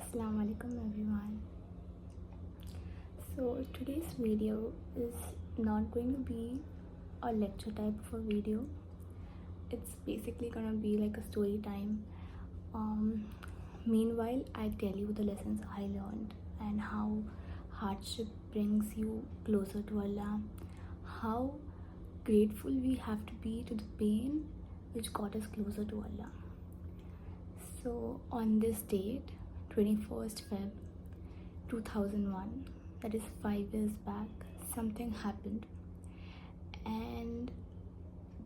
Assalamu alaikum everyone. So today's video is not going to be a lecture type of a video. It's basically gonna be like a story time. Meanwhile, I tell you the lessons I learned and how hardship brings you closer to Allah. How grateful we have to be to the pain which got us closer to Allah. So on this date, 21st Feb 2001, that is 5 years back, something happened, and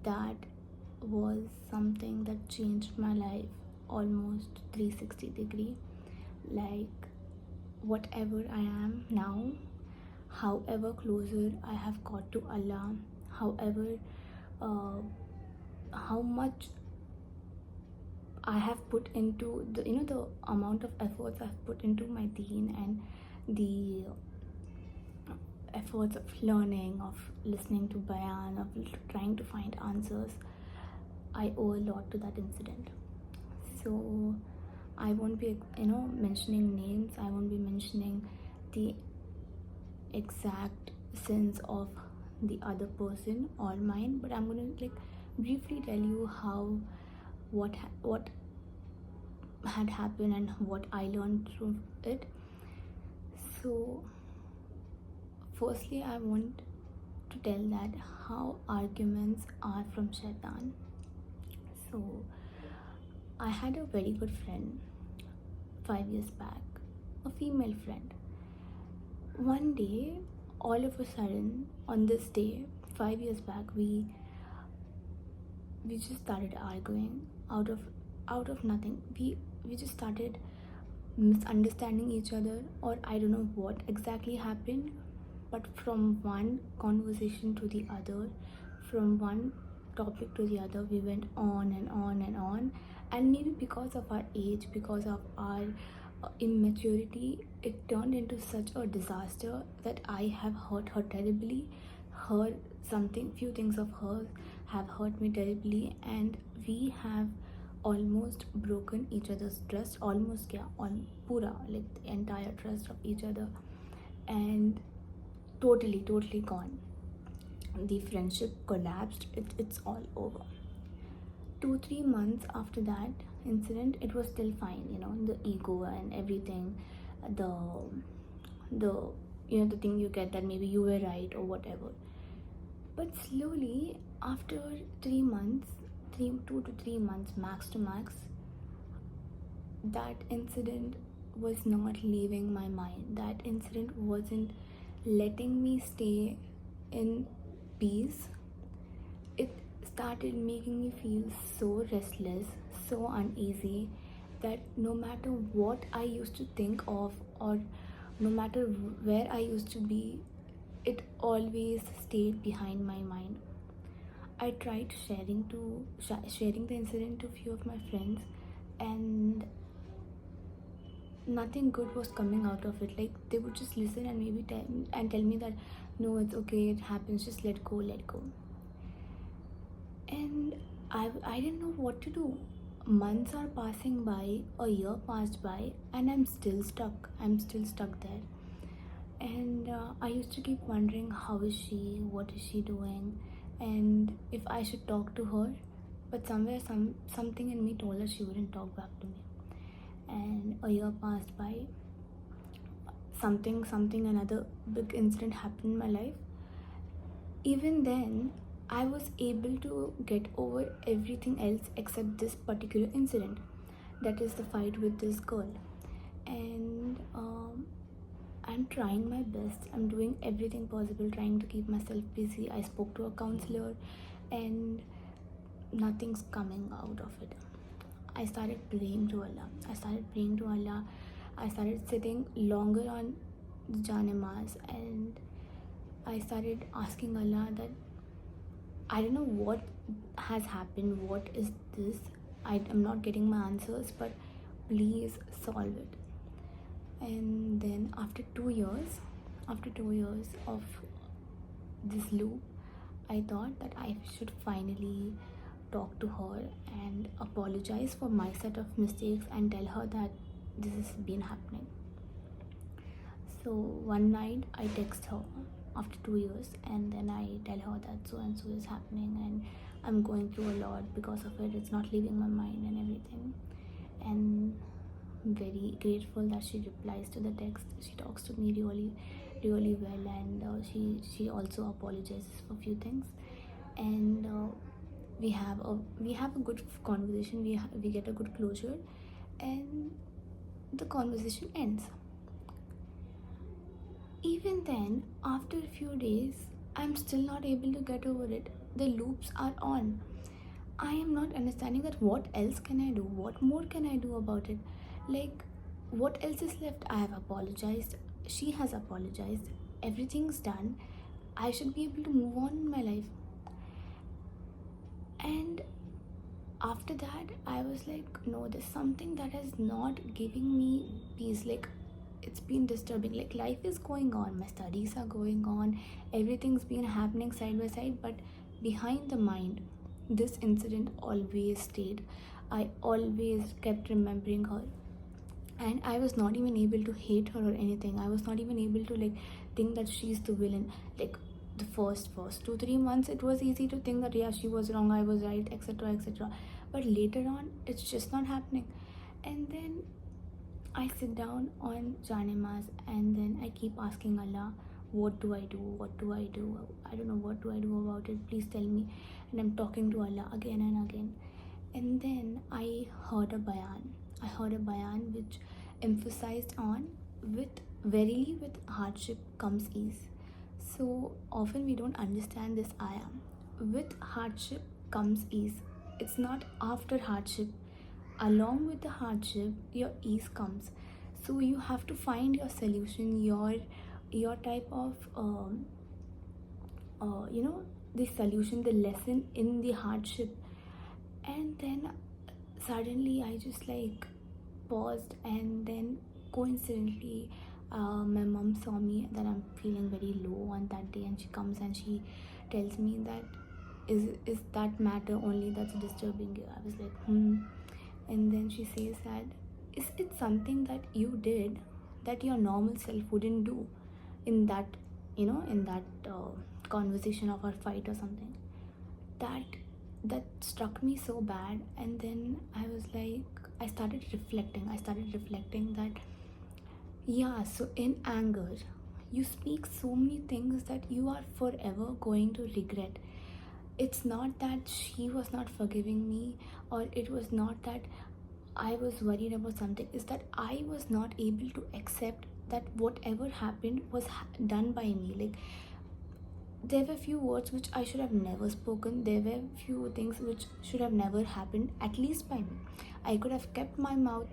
that was something that changed my life almost 360 degree. Like, whatever I am now, however closer I have got to Allah, however how much I have put into the amount of efforts I've put into my deen and the efforts of learning, of listening to bayan, of trying to find answers, I owe a lot to that incident. So I won't be mentioning names, I won't be mentioning the exact sins of the other person or mine, but I'm gonna briefly tell you how what had happened and what I learned through it. So firstly, I want to tell that how arguments are from Shaitan. So I had a very good friend 5 years back, a female friend. One day, all of a sudden, on this day 5 years back, we just started arguing out of nothing. We just started misunderstanding each other, or I don't know what exactly happened, but from one conversation to the other, from one topic to the other, we went on and on and on. And maybe because of our age, because of our immaturity, it turned into such a disaster that I have hurt her terribly. Few things of hers have hurt me terribly, and we have almost broken each other's trust, almost on pura, like the entire trust of each other, and totally gone. The friendship collapsed. It's all over. 2-3 months after that incident, it was still fine, the ego and everything, the the thing you get that maybe you were right or whatever. But slowly, after 3 months, 2 to 3 months max to max, that incident was not leaving my mind. That incident wasn't letting me stay in peace. It started making me feel so restless, so uneasy, that no matter what I used to think of, or no matter where I used to be, it always stayed behind my mind. I tried sharing the incident to a few of my friends, and nothing good was coming out of it. Like, they would just listen and maybe tell me that no, it's okay, it happens, just let go. And I didn't know what to do. Months are passing by, a year passed by, and I'm still stuck there. And I used to keep wondering, how is she, what is she doing, and if I should talk to her. But something in me told her she wouldn't talk back to me. And a year passed by, another big incident happened in my life. Even then, I was able to get over everything else except this particular incident, that is the fight with this girl. And I'm trying my best, I'm doing everything possible, trying to keep myself busy. I spoke to a counselor, and nothing's coming out of it. I started praying to Allah. I started sitting longer on the Janamaz, and I started asking Allah that I don't know what has happened, what is this? I'm not getting my answers, but please solve it. And then after 2 years of this loop, I thought that I should finally talk to her and apologize for my set of mistakes and tell her that this has been happening. So one night I text her after 2 years, and then I tell her that so and so is happening and I'm going through a lot because of it. It's not leaving my mind and everything. And I'm very grateful that she replies to the text. She talks to me really, really well, and she also apologizes for a few things. And we have a good conversation. We get a good closure, and the conversation ends. Even then, after a few days, I'm still not able to get over it. The loops are on. I am not understanding that what else can I do? What more can I do about it? Like, what else is left? I have apologized. She has apologized. Everything's done. I should be able to move on in my life. And after that, I was like, no, there's something that is not giving me peace. Like, it's been disturbing. Like, life is going on, my studies are going on, everything's been happening side by side, but behind the mind, this incident always stayed. I always kept remembering her, and I was not even able to hate her or anything. I was not even able to like think that she's the villain. Like, the first 2-3 months, it was easy to think that yeah, she was wrong, I was right, etc, etc. But later on, it's just not happening. And then I sit down on Janema's, and then I keep asking Allah, what do I do? What do I do? I don't know what do I do about it. Please tell me. And I'm talking to Allah again and again. And then I heard a bayan. I heard a bayan which emphasized on, with hardship comes ease. So often we don't understand this ayah. With hardship comes ease. It's not after hardship. Along with the hardship, your ease comes. So you have to find your solution, your type of the solution, the lesson in the hardship. And then suddenly I just like paused, and then coincidentally my mom saw me that I'm feeling very low on that day, and she comes and she tells me that is that matter only that's disturbing you. I was like, and then she says that, is it something that you did that your normal self wouldn't do in that, in that conversation of our fight or something? That struck me so bad. And then I was like, I started reflecting that, yeah, so in anger you speak so many things that you are forever going to regret. It's not that she was not forgiving me, or it was not that I was worried about something. It's that I was not able to accept that whatever happened was done by me. Like, there were few words which I should have never spoken. There were few things which should have never happened, at least by me. I could have kept my mouth,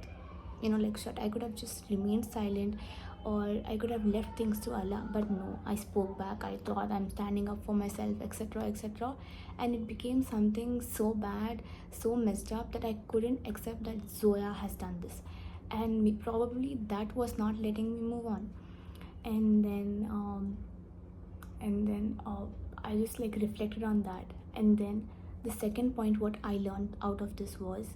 like shut. I could have just remained silent, or I could have left things to Allah. But no, I spoke back. I thought I'm standing up for myself, etc., etc. And it became something so bad, so messed up, that I couldn't accept that Zoya has done this, and probably that was not letting me move on. And then I just like reflected on that. And then the second point what I learned out of this was,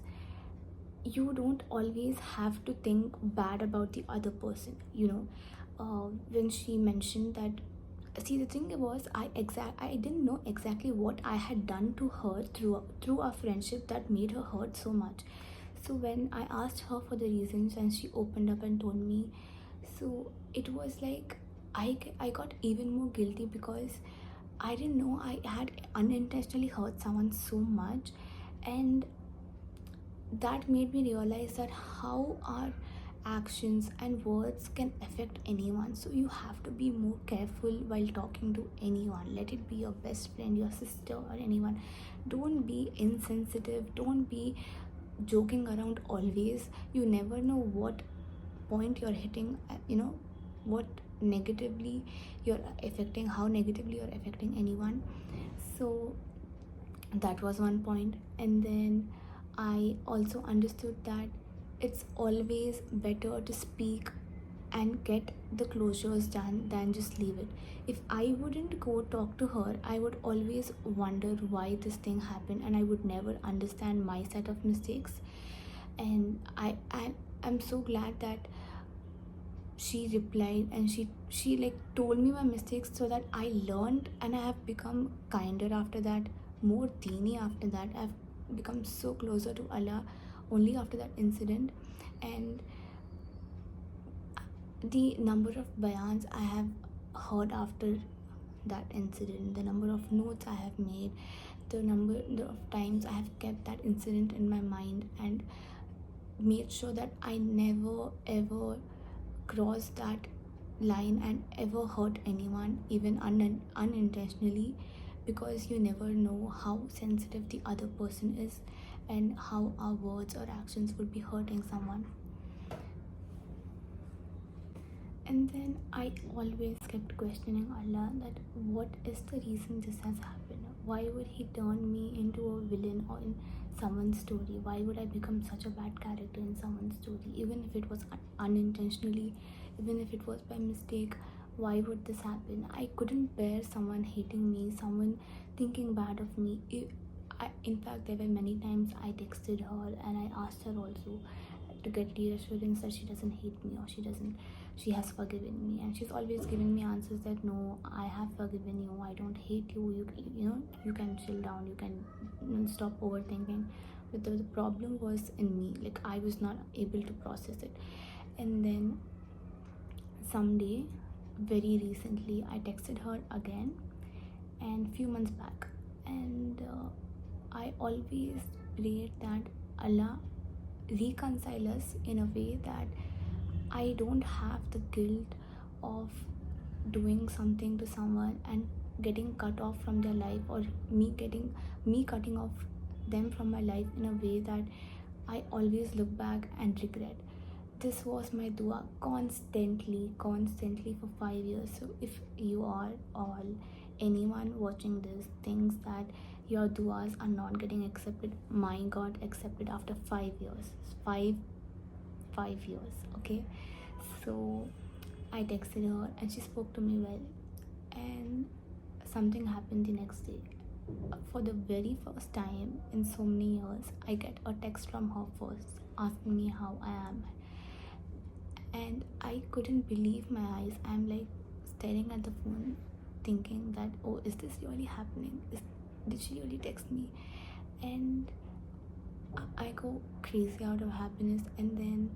you don't always have to think bad about the other person. When she mentioned that, see, the thing was, I didn't know exactly what I had done to her through our friendship that made her hurt so much. So when I asked her for the reasons, and she opened up and told me, so it was like I got even more guilty, because I didn't know I had unintentionally hurt someone so much. And that made me realize that how our actions and words can affect anyone. So you have to be more careful while talking to anyone, let it be your best friend, your sister, or anyone. Don't be insensitive, don't be joking around always. You never know what point you're hitting, what negatively you're affecting, how negatively you're affecting anyone. So that was one point. And then I also understood that it's always better to speak and get the closures done than just leave it. If I wouldn't go talk to her, I would always wonder why this thing happened, and I would never understand my set of mistakes. And I'm so glad that she replied, and she like told me my mistakes so that I learned, and I have become kinder after that, more teeny after that. I've become so closer to Allah only after that incident. And the number of bayans I have heard after that incident, the number of notes I have made, the number of times I have kept that incident in my mind and made sure that I never ever cross that line and ever hurt anyone, even unintentionally, because you never know how sensitive the other person is and how our words or actions would be hurting someone. And then I always kept questioning Allah that what is the reason this has happened? Why would He turn me into a villain or in someone's story? Why would I become such a bad character in someone's story? Even if it was unintentionally, even if it was by mistake, why would this happen? I couldn't bear someone hating me, someone thinking bad of me. In fact, there were many times I texted her and I asked her also to get reassurance that she doesn't hate me, or she has forgiven me, and she's always giving me answers that no, I have forgiven you, I don't hate you, you can chill down, you can stop overthinking. But the problem was in me, like I was not able to process it. And then someday, very recently, I texted her again, and few months back, and I always prayed that Allah reconcile us in a way that I don't have the guilt of doing something to someone and getting cut off from their life, or me cutting off them from my life in a way that I always look back and regret. This was my dua constantly for 5 years. So if you are all anyone watching this thinks that your duas are not getting accepted, mine got accepted after 5 years. Five years, okay? So I texted her and she spoke to me well, and something happened the next day. For the very first time in so many years, I get a text from her first asking me how I am, and I couldn't believe my eyes. I'm like staring at the phone thinking that, oh, is this really happening? Did she really text me? And I go crazy out of happiness. And then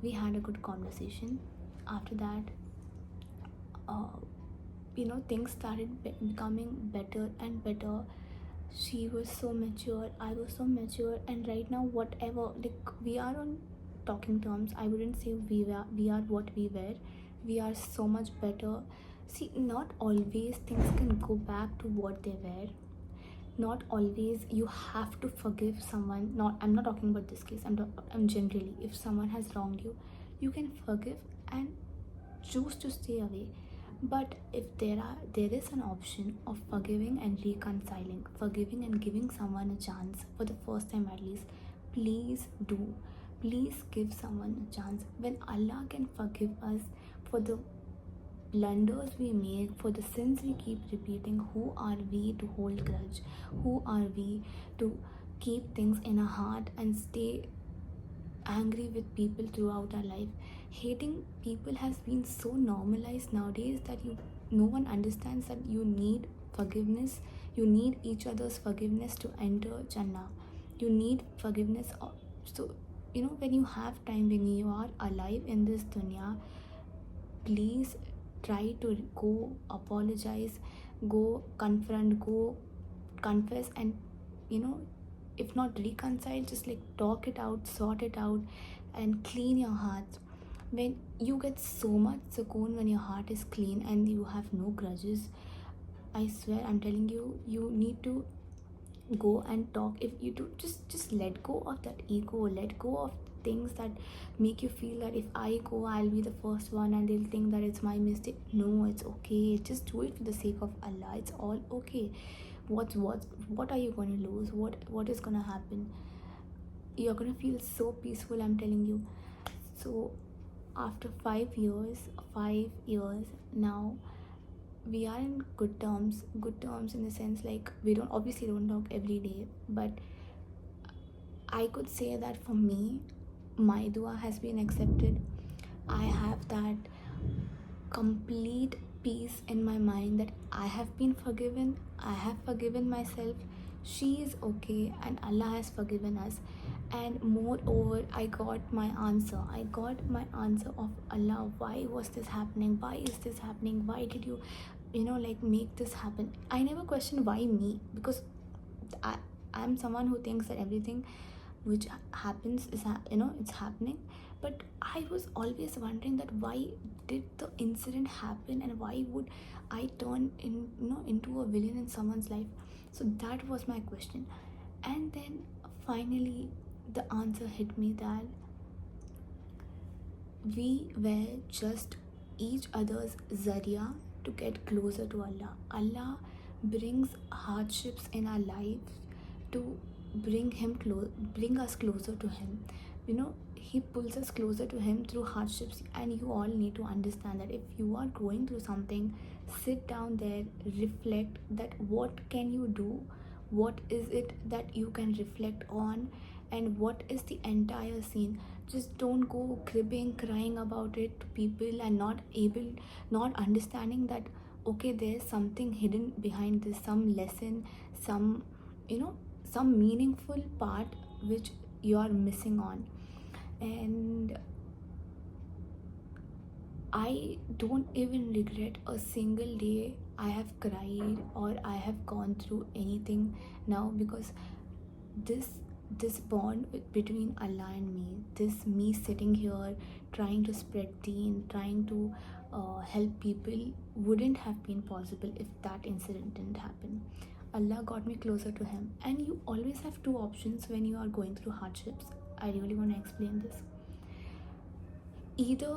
we had a good conversation. After that, things started becoming better and better. She was so mature, I was so mature, and right now, whatever, like, we are on talking terms. I wouldn't say we are what we were. We are so much better. See, not always things can go back to what they were. Not always you have to forgive someone. I'm not talking about this case. I'm generally, if someone has wronged you, you can forgive and choose to stay away. But if there is an option of forgiving and reconciling, forgiving and giving someone a chance for the first time at least, please do. Please give someone a chance. When Allah can forgive us for the blunders we make, for the sins we keep repeating, who are we to hold grudge? Who are we to keep things in our heart and stay angry with people throughout our life? Hating people has been so normalized nowadays that no one understands that you need forgiveness. You need each other's forgiveness to enter Jannah. You need forgiveness. So, when you have time, when you are alive in this dunya, please try to go apologize, go confront, go confess, and if not reconcile, just like talk it out, sort it out, and clean your heart. When you get so much sukoon when your heart is clean and you have no grudges, I swear, I'm telling you, you need to go and talk. If you do, just let go of that ego, let go of things that make you feel that if I go, I'll be the first one and they'll think that it's my mistake. No, it's okay. Just do it for the sake of Allah. It's all okay. What are you going to lose? What is going to happen? You're going to feel so peaceful, I'm telling you. So after 5 years now, we are in good terms in the sense, like, we don't talk every day, but I could say that for me, my dua has been accepted. I have that complete peace in my mind that I have been forgiven, I have forgiven myself, she is okay, and Allah has forgiven us. And moreover, I got my answer. I got my answer of Allah. Why was this happening? Why is this happening? Why did you, like make this happen? I never questioned why me, because I, I'm someone who thinks that everything which happens is it's happening. But I was always wondering that why did the incident happen, and why would I turn into a villain in someone's life? So that was my question. And then finally the answer hit me that we were just each other's zaria to get closer to Allah. Allah brings hardships in our lives to bring us closer to Him. He pulls us closer to Him through hardships, and you all need to understand that if you are going through something, sit down there, reflect that what can you do, what is it that you can reflect on, and what is the entire scene. Just don't go cribbing, crying about it to people, and not understanding that okay, there's something hidden behind this, some lesson, some you know some meaningful part which you are missing on. And I don't even regret a single day I have cried or I have gone through anything now, because this this bond between Allah and me, this me sitting here trying to spread deen, trying to help people, wouldn't have been possible if that incident didn't happen. Allah got me closer to Him. And you always have two options when you are going through hardships. I really want to explain this. Either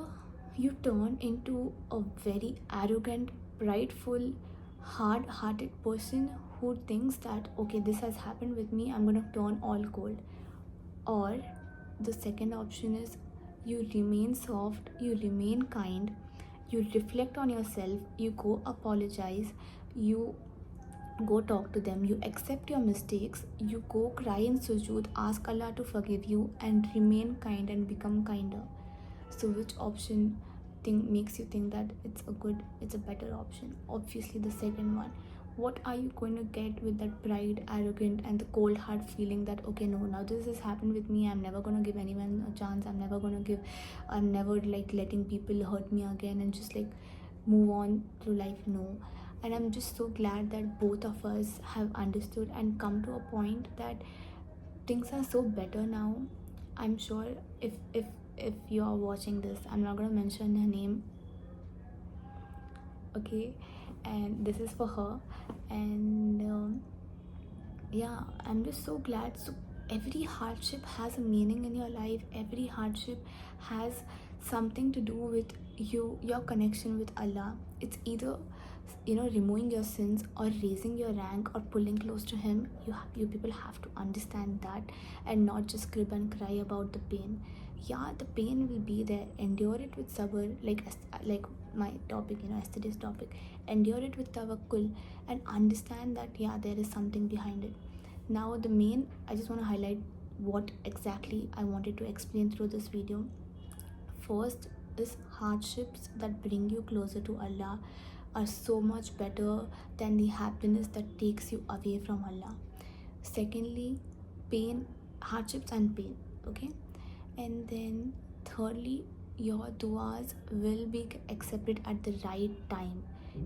you turn into a very arrogant, prideful, hard-hearted person who thinks that okay, this has happened with me, I'm gonna turn all cold. Or the second option is you remain soft, you remain kind, you reflect on yourself, you go apologize, you go talk to them, you accept your mistakes, you go cry in sujood, ask Allah to forgive you, and remain kind and become kinder. So which option makes you think that it's a better option? Obviously the second one. What are you going to get with that pride, arrogant, and the cold heart feeling that okay, no, now this has happened with me, I'm never going to give anyone a chance, I'm never like letting people hurt me again, and just like move on through life? No. And I'm just so glad that both of us have understood and come to a point that things are so better now. I'm sure if you are watching this, I'm not gonna mention her name, okay? And this is for her. And yeah, I'm just so glad. So every hardship has a meaning in your life. Every hardship has something to do with your connection with Allah. It's either removing your sins or raising your rank or pulling close to Him. You people have to understand that, and not just crib and cry about the pain. Yeah, the pain will be there. Endure it with sabr, like my topic, yesterday's topic. Endure it with tawakkul, and understand that yeah, there is something behind it. Now I just want to highlight what exactly I wanted to explain through this video. First is hardships that bring you closer to Allah are so much better than the happiness that takes you away from Allah. Secondly, hardships and pain, okay? And then thirdly, your duas will be accepted at the right time.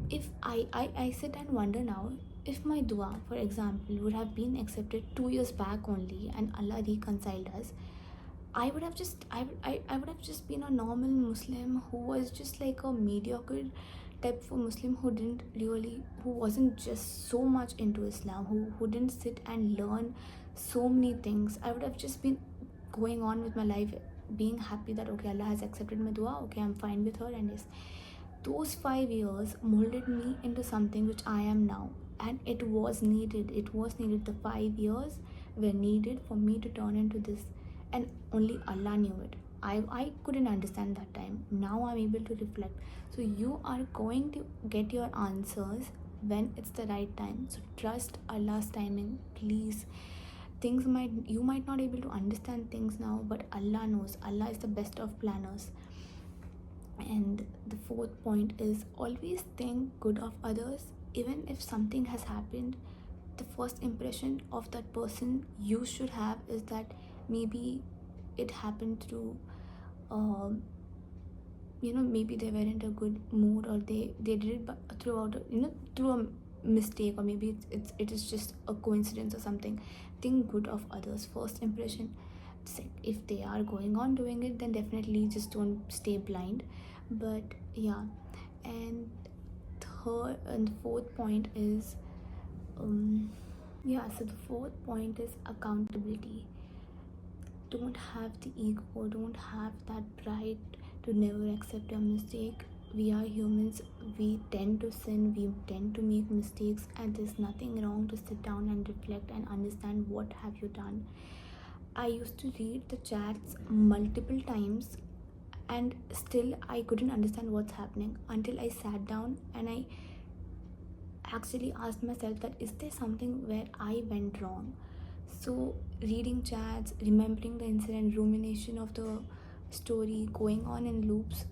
If I sit and wonder now, if my dua, for example, would have been accepted 2 years back only and Allah reconciled us, I would have just been a normal Muslim who was just like a mediocre type of Muslim who wasn't just so much into Islam, who didn't sit and learn so many things. I would have just been going on with my life, being happy that okay, Allah has accepted my dua, okay, I'm fine with her. And yes, those 5 years molded me into something which I am now. And it was needed. The 5 years were needed for me to turn into this, and only Allah knew it. I couldn't understand that time. Now I'm able to reflect. So you are going to get your answers when it's the right time. So trust Allah's timing, please. you might not able to understand things now, but Allah knows. Allah is the best of planners. And the fourth point is always think good of others. Even if something has happened, the first impression of that person you should have is that maybe it happened through um, maybe they were in a good mood, or they did it throughout through a mistake, or maybe it is just a coincidence or something. Think good of others. First impression. If they are going on doing it, then definitely just don't stay blind. But yeah. And third and fourth point is yeah, so the fourth point is accountability. Don't have the ego, don't have that pride to never accept a mistake. We are humans, we tend to sin, we tend to make mistakes, and there's nothing wrong to sit down and reflect and understand what have you done. I used to read the chats multiple times, and still I couldn't understand what's happening until I sat down and I actually asked myself that is there something where I went wrong. So reading chats, remembering the incident, rumination of the story going on in loops,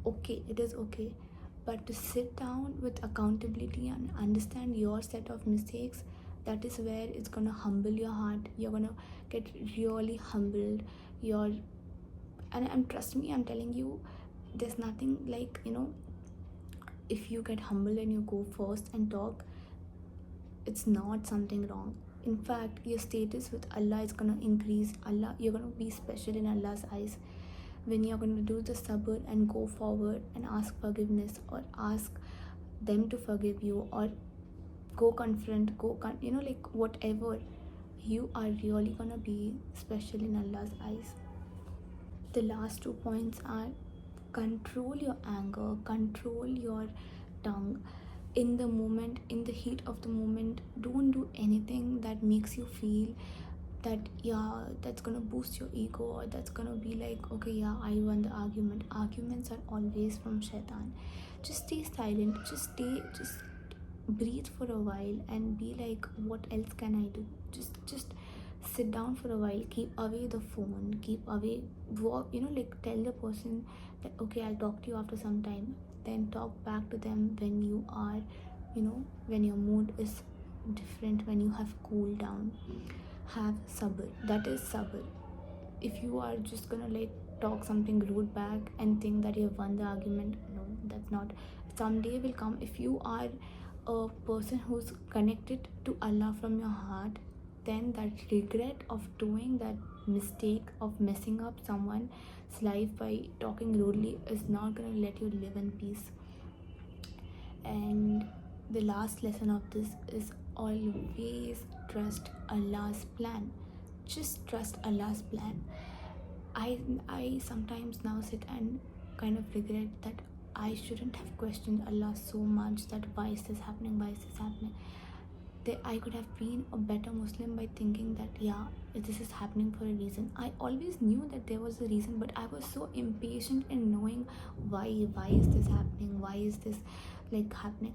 okay, it is okay. But to sit down with accountability and understand your set of mistakes, that is where it's gonna humble your heart. You're gonna get really humbled. And trust me, I'm telling you, there's nothing like, if you get humble and you go first and talk, it's not something wrong. In fact, your status with Allah is gonna increase. You're gonna be special in Allah's eyes when you're gonna do the sabr and go forward and ask forgiveness, or ask them to forgive you, or go confront, like whatever. You are really gonna be special in Allah's eyes. The last 2 points are control your anger, control your tongue. In the moment, in the heat of the moment, don't do anything that makes you feel that, yeah, that's gonna boost your ego, or that's gonna be like, okay, yeah, I won the argument. Arguments are always from shaitan. Just stay silent, just breathe for a while and be like, what else can I do? Just sit down for a while, keep away the phone, keep away, walk, like tell the person that, okay, I'll talk to you after some time. Then talk back to them when you are, when your mood is different, when you have cooled down. Have sabr. That is sabr. If you are just gonna like talk something rude back and think that you have won the argument, no, that's not. Someday will come, if you are a person who's connected to Allah from your heart, then that regret of doing that mistake of messing up someone's life by talking rudely is not gonna let you live in peace. And the last lesson of this is always trust Allah's plan. Just trust Allah's plan. I sometimes now sit and kind of regret that I shouldn't have questioned Allah so much, that why is this happening, I could have been a better Muslim by thinking that, yeah, this is happening for a reason. I always knew that there was a reason, but I was so impatient in knowing why is this happening, why is this like happening.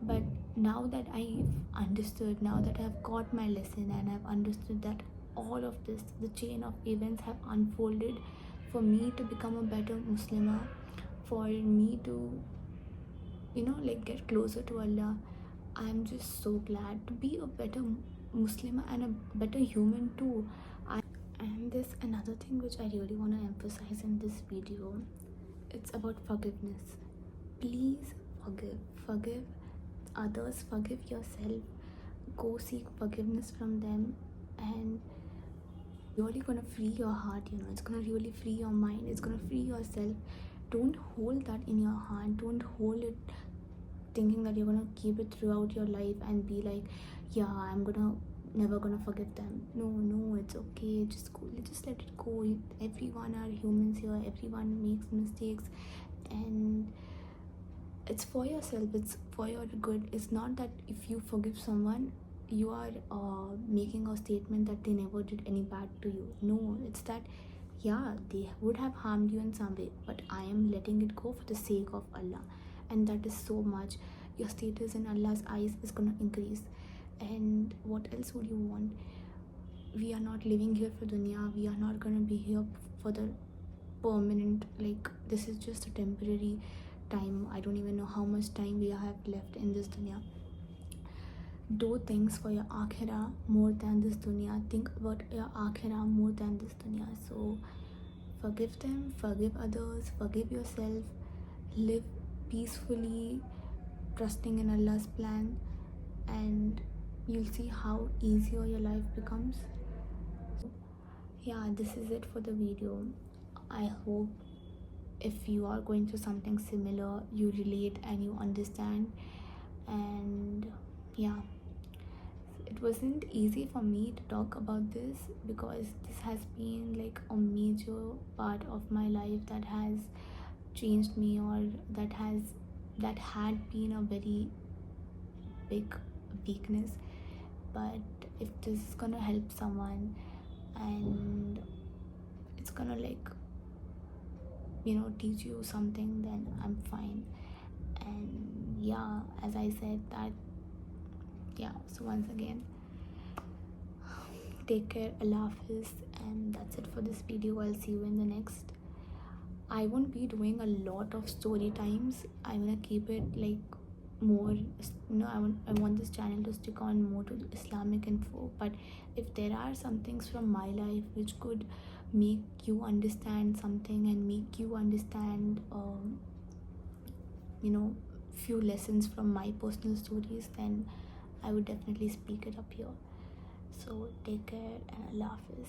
But now that I've understood, now that I've got my lesson and I've understood that all of this, the chain of events have unfolded for me to become a better Muslimah, for me to like get closer to Allah. I'm just so glad to be a better Muslimah and a better human too. And there's another thing which I really want to emphasize in this video. It's about forgiveness. Please forgive others, forgive yourself, go seek forgiveness from them, and really gonna free your heart. It's gonna really free your mind, it's gonna free yourself. Don't hold that in your heart, don't hold it thinking that you're gonna keep it throughout your life and be like, yeah, I'm never gonna forgive them. No, it's okay, just let it go. Everyone are humans here, everyone makes mistakes, and it's for yourself, it's for your good. It's not that if you forgive someone, you are making a statement that they never did any bad to you. No, it's that, yeah, they would have harmed you in some way, but I am letting it go for the sake of Allah. And that is so much. Your status in Allah's eyes is gonna increase. And what else would you want? we are not living here for dunya. We are not gonna be here for the permanent. Like, this is just a temporary time. I don't even know how much time we have left in this dunya. Do things for your akhirah more than this dunya. Think about your akhirah more than this dunya. So forgive them, forgive others, forgive yourself, live peacefully, trusting in Allah's plan, and you'll see how easier your life becomes. Yeah, this is it for the video. I hope if you are going through something similar, you relate and you understand. And yeah, it wasn't easy for me to talk about this because this has been like a major part of my life that has changed me, or that had been a very big weakness. But if this is gonna help someone and it's gonna, like, teach you something, then I'm fine. And yeah, as I said that, yeah, so once again, take care, Allah Hafiz, and that's it for this video. I'll see you in the next. I won't be doing a lot of story times. I'm gonna keep it like more, I want this channel to stick on more to Islamic info. But if there are some things from my life which could make you understand something and make you understand few lessons from my personal stories, then I would definitely speak it up here. So take care and Allah Hafiz.